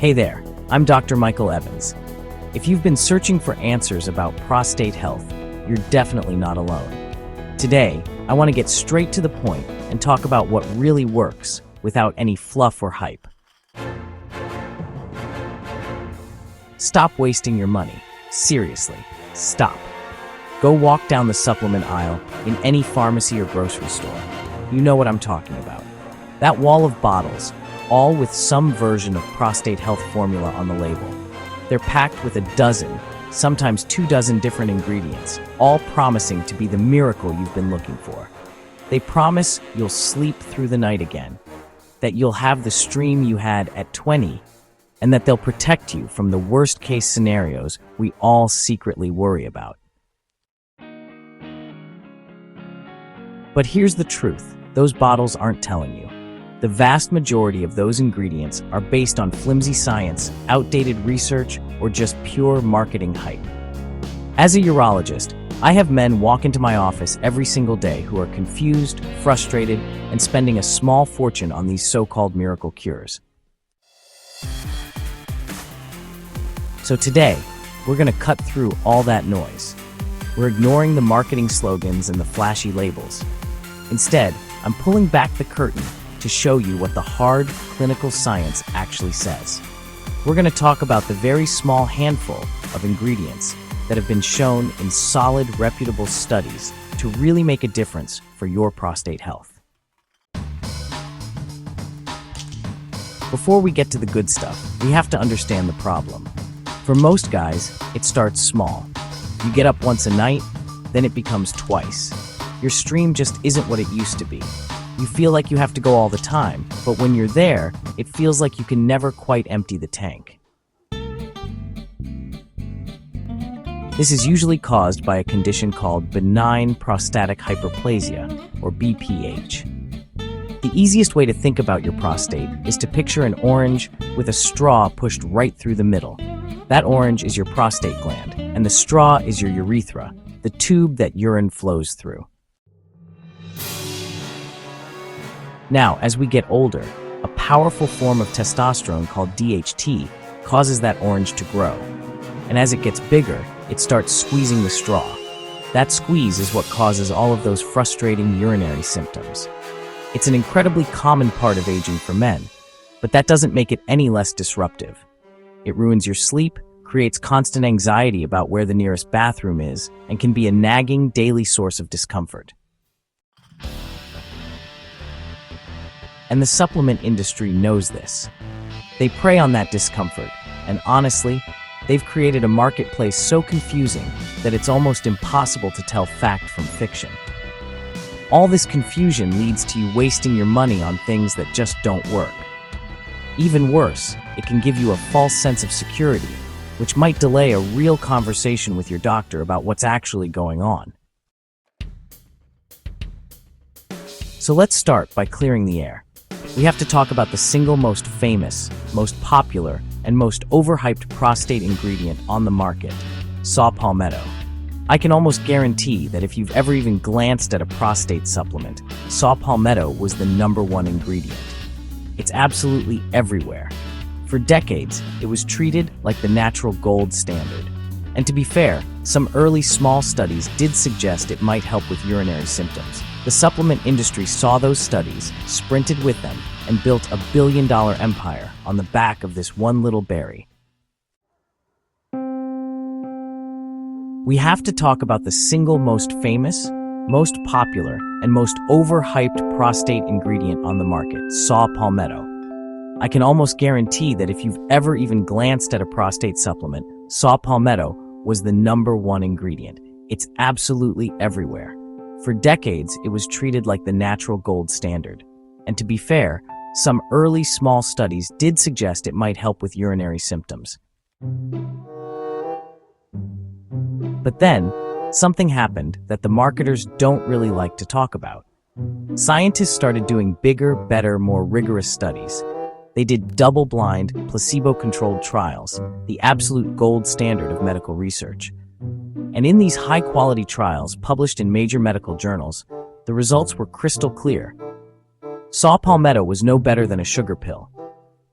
Hey there, I'm Dr. Michael Evans. If you've been searching for answers about prostate health, you're definitely not alone. Today, I want to get straight to the point and talk about what really works without any fluff or hype. Stop wasting your money. Seriously, stop. Go walk down the supplement aisle in any pharmacy or grocery store. You know what I'm talking about. That wall of bottles, all with some version of prostate health formula on the label. They're packed with a dozen, sometimes 24 different ingredients, all promising to be the miracle you've been looking for. They promise you'll sleep through the night again, that you'll have the stream you had at 20, and that they'll protect you from the worst-case scenarios we all secretly worry about. But here's the truth, those bottles aren't telling you. The vast majority of those ingredients are based on flimsy science, outdated research, or just pure marketing hype. As a urologist, I have men walk into my office every single day who are confused, frustrated, and spending a small fortune on these so-called miracle cures. So today, we're going to cut through all that noise. We're ignoring the marketing slogans and the flashy labels. Instead, I'm pulling back the curtain to show you what the hard, clinical science actually says. We're going to talk about the very small handful of ingredients that have been shown in solid, reputable studies to really make a difference for your prostate health. Before we get to the good stuff, we have to understand the problem. For most guys, it starts small. You get up once a night, then it becomes twice. Your stream just isn't what it used to be. You feel like you have to go all the time, but when you're there, it feels like you can never quite empty the tank. This is usually caused by a condition called benign prostatic hyperplasia, or BPH. The easiest way to think about your prostate is to picture an orange with a straw pushed right through the middle. That orange is your prostate gland, and the straw is your urethra, the tube that urine flows through. Now, as we get older, a powerful form of testosterone called DHT causes that orange to grow. And as it gets bigger, it starts squeezing the straw. That squeeze is what causes all of those frustrating urinary symptoms. It's an incredibly common part of aging for men, but that doesn't make it any less disruptive. It ruins your sleep, creates constant anxiety about where the nearest bathroom is, and can be a nagging daily source of discomfort. And the supplement industry knows this. They prey on that discomfort, and honestly, they've created a marketplace so confusing that it's almost impossible to tell fact from fiction. All this confusion leads to you wasting your money on things that just don't work. Even worse, it can give you a false sense of security, which might delay a real conversation with your doctor about what's actually going on. So let's start by clearing the air. We have to talk about the single most famous, most popular, and most overhyped prostate ingredient on the market, saw Palmetto. I can almost guarantee that if you've ever even glanced at a prostate supplement, saw Palmetto was the #1 ingredient. It's absolutely everywhere. For decades, it was treated like the natural gold standard. And to be fair, some early small studies did suggest it might help with urinary symptoms. The supplement industry saw those studies, sprinted with them, and built a billion-dollar empire on the back of this one little berry. We have to talk about the single most famous, most popular, and most overhyped prostate ingredient on the market, saw Palmetto. I can almost guarantee that if you've ever even glanced at a prostate supplement, saw Palmetto was the #1 ingredient. It's absolutely everywhere. For decades, it was treated like the natural gold standard. And to be fair, some early small studies did suggest it might help with urinary symptoms. But then, something happened that the marketers don't really like to talk about. Scientists started doing bigger, better, more rigorous studies. They did double-blind, placebo-controlled trials, the absolute gold standard of medical research. And in these high-quality trials published in major medical journals, the results were crystal clear. Saw Palmetto was no better than a sugar pill.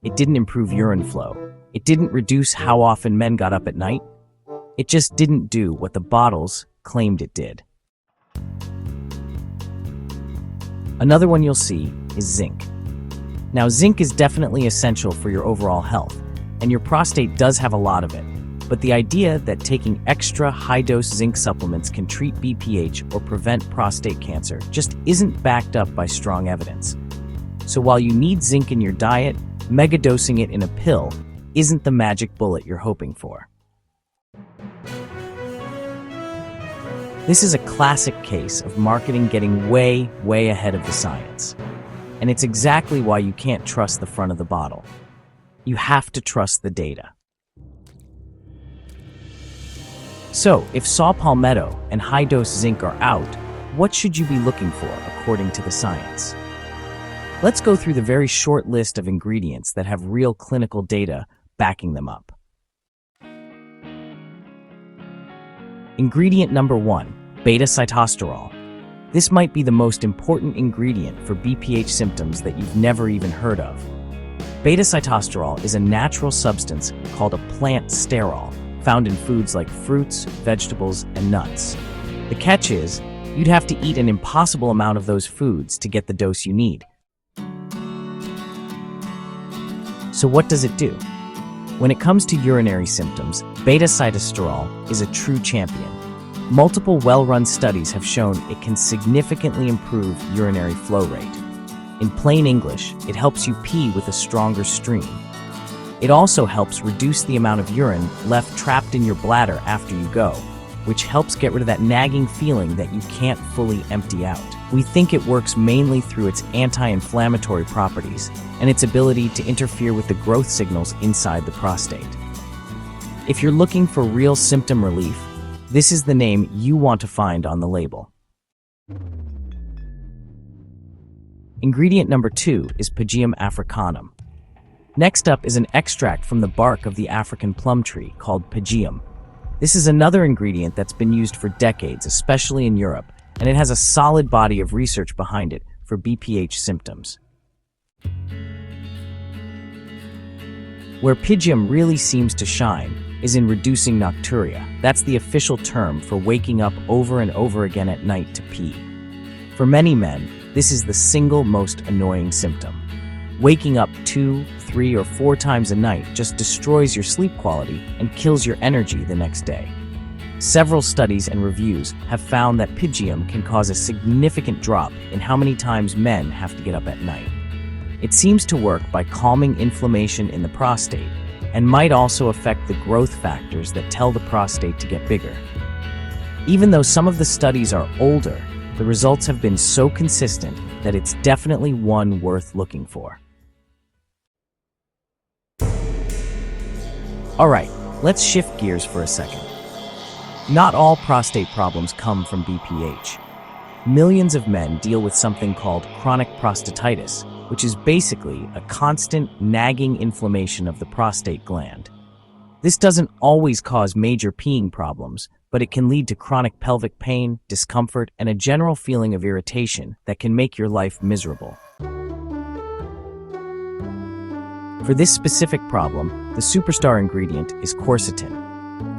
It didn't improve urine flow. It didn't reduce how often men got up at night. It just didn't do what the bottles claimed it did. Another one you'll see is zinc. Now, zinc is definitely essential for your overall health, and your prostate does have a lot of it. But the idea that taking extra high-dose zinc supplements can treat BPH or prevent prostate cancer just isn't backed up by strong evidence. So while you need zinc in your diet, megadosing it in a pill isn't the magic bullet you're hoping for. This is a classic case of marketing getting way ahead of the science. And it's exactly why you can't trust the front of the bottle. You have to trust the data. So, if saw palmetto and high-dose zinc are out, what should you be looking for according to the science? Let's go through the very short list of ingredients that have real clinical data backing them up. Ingredient number 1, beta-sitosterol. This might be the most important ingredient for BPH symptoms that you've never even heard of. Beta-sitosterol is a natural substance called a plant sterol, found in foods like fruits, vegetables, and nuts. The catch is, you'd have to eat an impossible amount of those foods to get the dose you need. So what does it do? When it comes to urinary symptoms, beta-sitosterol is a true champion. Multiple well-run studies have shown it can significantly improve urinary flow rate. In plain English, it helps you pee with a stronger stream. It also helps reduce the amount of urine left trapped in your bladder after you go, which helps get rid of that nagging feeling that you can't fully empty out. We think it works mainly through its anti-inflammatory properties and its ability to interfere with the growth signals inside the prostate. If you're looking for real symptom relief, this is the name you want to find on the label. Ingredient number 2 is Pygeum africanum. Next up is an extract from the bark of the African plum tree called Pygeum. This is another ingredient that's been used for decades, especially in Europe, and it has a solid body of research behind it for BPH symptoms. Where Pygeum really seems to shine is in reducing nocturia. That's the official term for waking up over and over again at night to pee. For many men, this is the single most annoying symptom. Waking up 2, 3, or 4 times a night just destroys your sleep quality and kills your energy the next day. Several studies and reviews have found that Pygeum can cause a significant drop in how many times men have to get up at night. It seems to work by calming inflammation in the prostate and might also affect the growth factors that tell the prostate to get bigger. Even though some of the studies are older, the results have been so consistent that it's definitely one worth looking for. Alright, let's shift gears for a second. Not all prostate problems come from BPH. Millions of men deal with something called chronic prostatitis, which is basically a constant nagging inflammation of the prostate gland. This doesn't always cause major peeing problems, but it can lead to chronic pelvic pain, discomfort, and a general feeling of irritation that can make your life miserable. For this specific problem, the superstar ingredient is quercetin.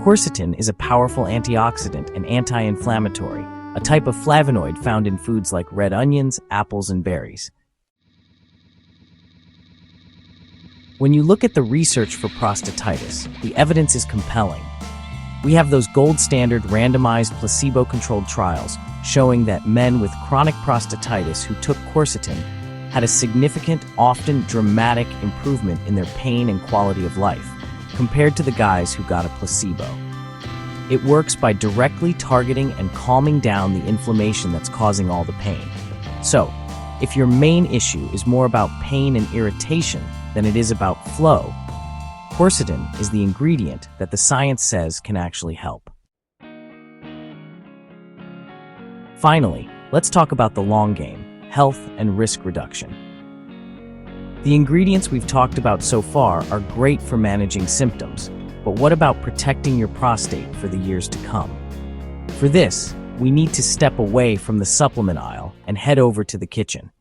Quercetin is a powerful antioxidant and anti-inflammatory, a type of flavonoid found in foods like red onions, apples, and berries. When you look at the research for prostatitis, the evidence is compelling. We have those gold standard randomized placebo-controlled trials showing that men with chronic prostatitis who took quercetin had a significant, often dramatic improvement in their pain and quality of life compared to the guys who got a placebo. It works by directly targeting and calming down the inflammation that's causing all the pain. So, if your main issue is more about pain and irritation than it is about flow, quercetin is the ingredient that the science says can actually help. Finally, let's talk about the long game, health and risk reduction. The ingredients we've talked about so far are great for managing symptoms, but what about protecting your prostate for the years to come? For this, we need to step away from the supplement aisle and head over to the kitchen.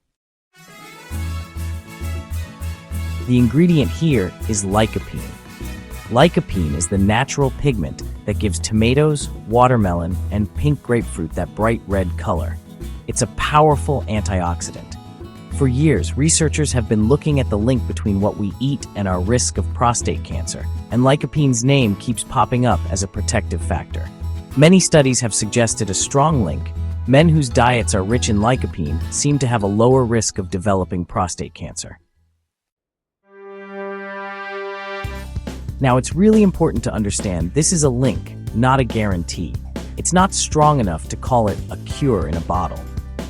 The ingredient here is lycopene. Lycopene is the natural pigment that gives tomatoes, watermelon, and pink grapefruit that bright red color. It's a powerful antioxidant. For years, researchers have been looking at the link between what we eat and our risk of prostate cancer, and lycopene's name keeps popping up as a protective factor. Many studies have suggested a strong link. Men whose diets are rich in lycopene seem to have a lower risk of developing prostate cancer. Now, it's really important to understand this is a link, not a guarantee. It's not strong enough to call it a cure in a bottle.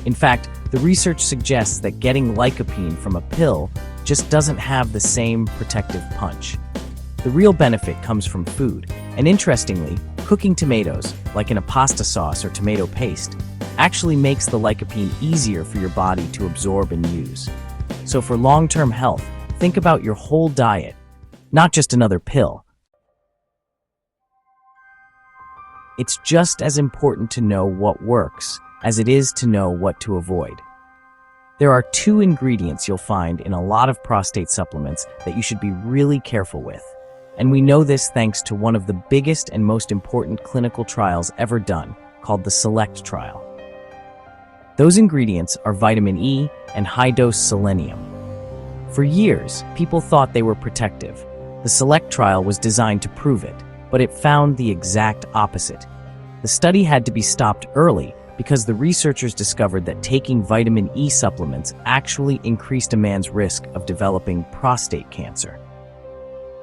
In fact, the research suggests that getting lycopene from a pill just doesn't have the same protective punch. The real benefit comes from food, and interestingly, cooking tomatoes, like in a pasta sauce or tomato paste, actually makes the lycopene easier for your body to absorb and use. So for long-term health, think about your whole diet, not just another pill. It's just as important to know what works as it is to know what to avoid. There are 2 ingredients you'll find in a lot of prostate supplements that you should be really careful with. And we know this thanks to one of the biggest and most important clinical trials ever done, called the SELECT trial. Those ingredients are vitamin E and high-dose selenium. For years, people thought they were protective. The SELECT trial was designed to prove it, but it found the exact opposite. The study had to be stopped early because the researchers discovered that taking vitamin E supplements actually increased a man's risk of developing prostate cancer.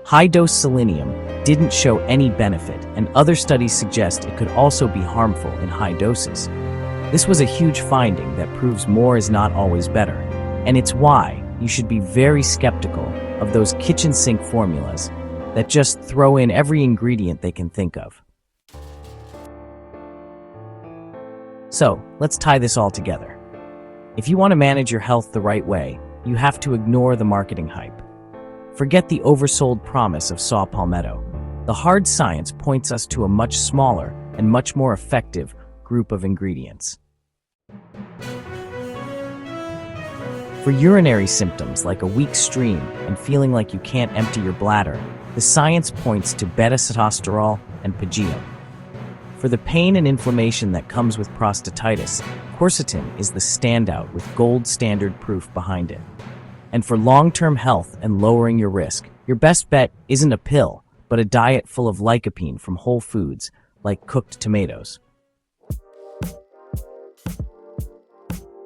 High-dose selenium didn't show any benefit, and other studies suggest it could also be harmful in high doses. This was a huge finding that proves more is not always better, and it's why you should be very skeptical of those kitchen sink formulas that just throw in every ingredient they can think of. So, let's tie this all together. If you want to manage your health the right way, you have to ignore the marketing hype. Forget the oversold promise of saw palmetto. The hard science points us to a much smaller and much more effective group of ingredients. For urinary symptoms like a weak stream and feeling like you can't empty your bladder, the science points to beta-sitosterol and pygeum. For the pain and inflammation that comes with prostatitis, quercetin is the standout with gold standard proof behind it. And for long-term health and lowering your risk, your best bet isn't a pill, but a diet full of lycopene from whole foods, like cooked tomatoes.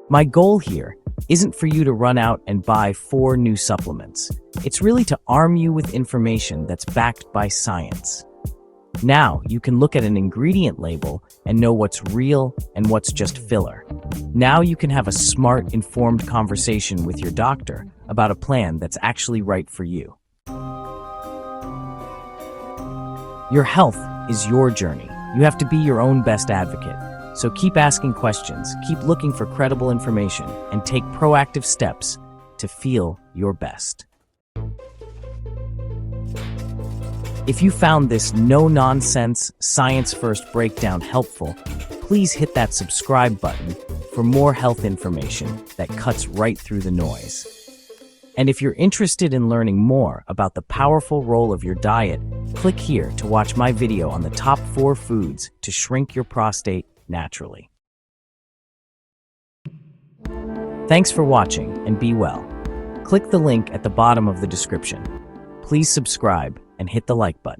My goal here isn't for you to run out and buy 4 new supplements. It's really to arm you with information that's backed by science. Now you can look at an ingredient label and know what's real and what's just filler. Now you can have a smart, informed conversation with your doctor about a plan that's actually right for you. Your health is your journey. You have to be your own best advocate. So keep asking questions, keep looking for credible information, and take proactive steps to feel your best. If you found this no-nonsense, science-first breakdown helpful, please hit that subscribe button for more health information that cuts right through the noise. And if you're interested in learning more about the powerful role of your diet, click here to watch my video on the top 4 foods to shrink your prostate naturally. Thanks for watching and be well. Click the link at the bottom of the description. Please subscribe and hit the like button.